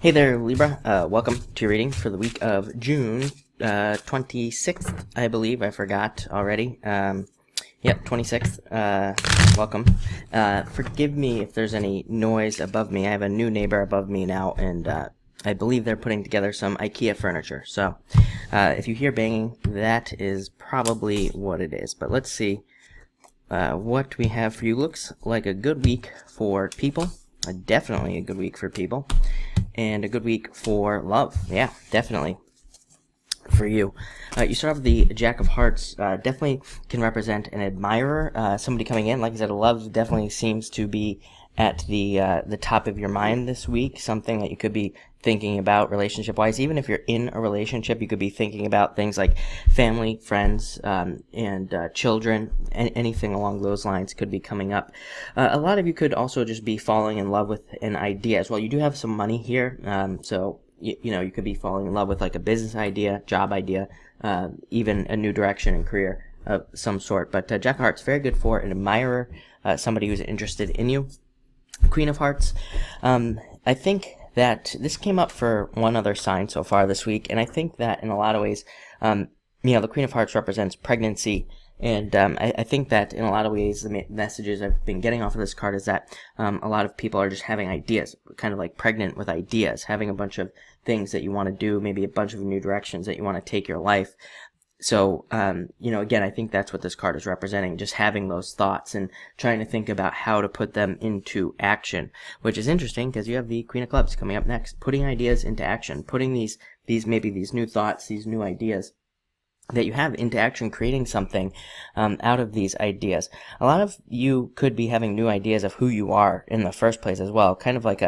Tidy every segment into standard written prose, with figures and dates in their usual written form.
Hey there, Libra. Welcome to your reading for the week of June 26th, I believe. I forgot already. Yep, 26th. Welcome. Forgive me if there's any noise above me. I have a new neighbor above me now, and I believe they're putting together some IKEA furniture. So if you hear banging, that is probably what it is. But let's see what we have for you. Looks like a good week for people. Definitely a good week for people. And a good week for love. Yeah, definitely for you. You start off with the Jack of Hearts. Definitely can represent an admirer, somebody coming in. Like I said, love definitely seems to be at the top of your mind this week. Something that you could be thinking about relationship-wise. Even if you're in a relationship, you could be thinking about things like family, friends, and children. Anything along those lines could be coming up. A lot of you could also just be falling in love with an idea as well. You do have some money here, so you know, you could be falling in love with like a business idea, job idea, even a new direction in career of some sort. But Jack of Hearts, very good for an admirer, somebody who's interested in you. Queen of Hearts, I think that this came up for one other sign so far this week, and I think that in a lot of ways, you know, the Queen of Hearts represents pregnancy, and I think that in a lot of ways the messages I've been getting off of this card is that a lot of people are just having ideas, kind of like pregnant with ideas, having a bunch of things that you want to do, maybe a bunch of new directions that you want to take your life. So, you know, again, I think that's what this card is representing, just having those thoughts and trying to think about how to put them into action, which is interesting because you have the Queen of Clubs coming up next, putting ideas into action, putting these new thoughts, these new ideas that you have into action, creating something out of these ideas. A lot of you could be having new ideas of who you are in the first place as well, kind of like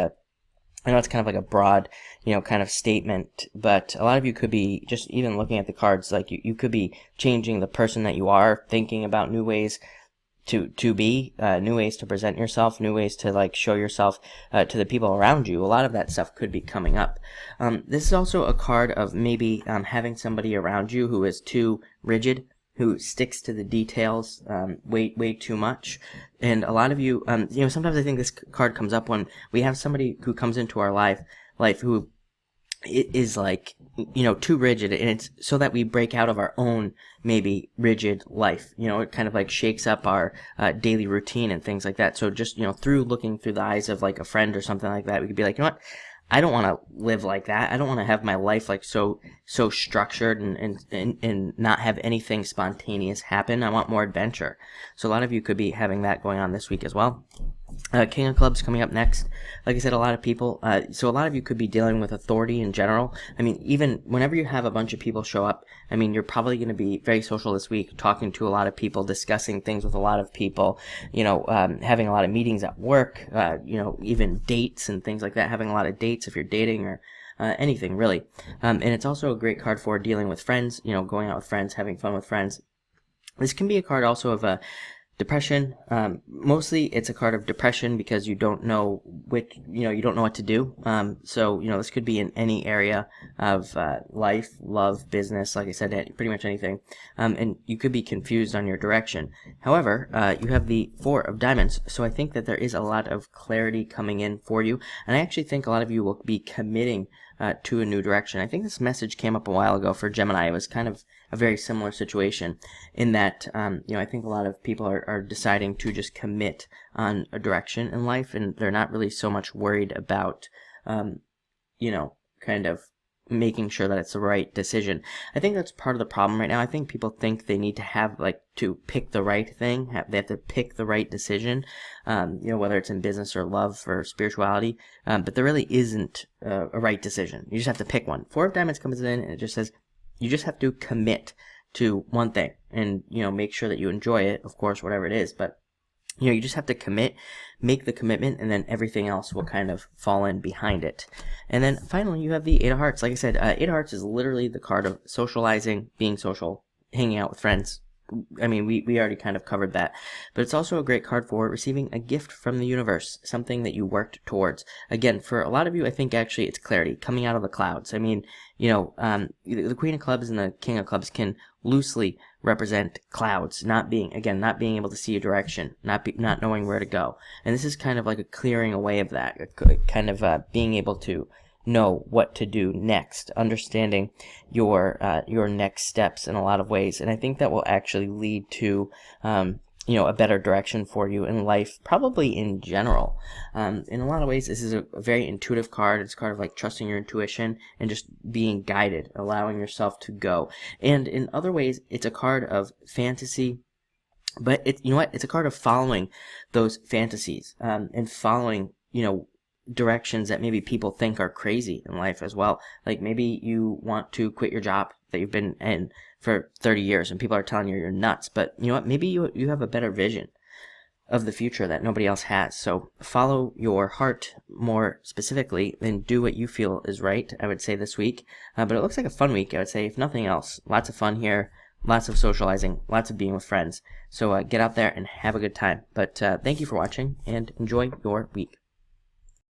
I know it's kind of like a broad, you know, kind of statement, but a lot of you could be just even looking at the cards, like you could be changing the person that you are, thinking about new ways to be, new ways to present yourself, new ways to like show yourself to the people around you. A lot of that stuff could be coming up. This is also a card of maybe having somebody around you who is too rigid, who sticks to the details way too much. And a lot of you, you know, sometimes I think this card comes up when we have somebody who comes into our life who is like, you know, too rigid, and it's so that we break out of our own maybe rigid life. You know, it kind of like shakes up our daily routine and things like that. So just, you know, looking through the eyes of like a friend or something like that, we could be like, you know what? I don't want to live like that. I don't want to have my life like so structured and not have anything spontaneous happen. I want more adventure. So a lot of you could be having that going on this week as well. King of Clubs coming up next. Like I said, a lot of people, so a lot of you could be dealing with authority in general. I mean, even whenever you have a bunch of people show up, I mean, you're probably going to be very social this week, talking to a lot of people, discussing things with a lot of people, you know, having a lot of meetings at work, you know, even dates and things like that, having a lot of dates if you're dating or anything really. And it's also a great card for dealing with friends, you know, going out with friends, having fun with friends. This can be a card also of depression. Mostly it's a card of depression because you don't know you don't know what to do. So, you know, this could be in any area of life, love, business, like I said, pretty much anything. And you could be confused on your direction. However, you have the Four of Diamonds, so I think that there is a lot of clarity coming in for you. And I actually think a lot of you will be committing to a new direction. I think this message came up a while ago for Gemini. It was kind of a very similar situation in that, you know, I think a lot of people are deciding to just commit on a direction in life, and they're not really so much worried about, you know, kind of making sure that it's the right decision. I think that's part of the problem right now. I think people think they need to have, like, to pick the right thing. They have to pick the right decision, you know, whether it's in business or love or spirituality. But there really isn't a right decision. You just have to pick one. Four of Diamonds comes in and it just says, you just have to commit to one thing and, you know, make sure that you enjoy it, of course, whatever it is. But, you know, you just have to commit, make the commitment, and then everything else will kind of fall in behind it. And then finally, you have the Eight of Hearts. Like I said, Eight of Hearts is literally the card of socializing, being social, hanging out with friends. I mean, we already kind of covered that. But it's also a great card for receiving a gift from the universe, something that you worked towards. Again, for a lot of you, I think actually it's clarity, coming out of the clouds. I mean, you know, the Queen of Clubs and the King of Clubs can loosely represent clouds, not being able to see a direction, not knowing where to go. And this is kind of like a clearing away of that, kind of being able to know what to do next, understanding your next steps in a lot of ways. And I think that will actually lead to a better direction for you in life, probably in general. In a lot of ways, this is a very intuitive card. It's a card of like trusting your intuition and just being guided, allowing yourself to go. And in other ways, it's a card of fantasy. But it's a card of following those fantasies, and following, directions that maybe people think are crazy in life as well. Like maybe you want to quit your job that you've been in for 30 years and people are telling you you're nuts, but you know what? Maybe you have a better vision of the future that nobody else has. So follow your heart more specifically and do what you feel is right, I would say, this week. But it looks like a fun week, I would say, if nothing else. Lots of fun here. Lots of socializing, lots of being with friends. So get out there and have a good time. But thank you for watching and enjoy your week.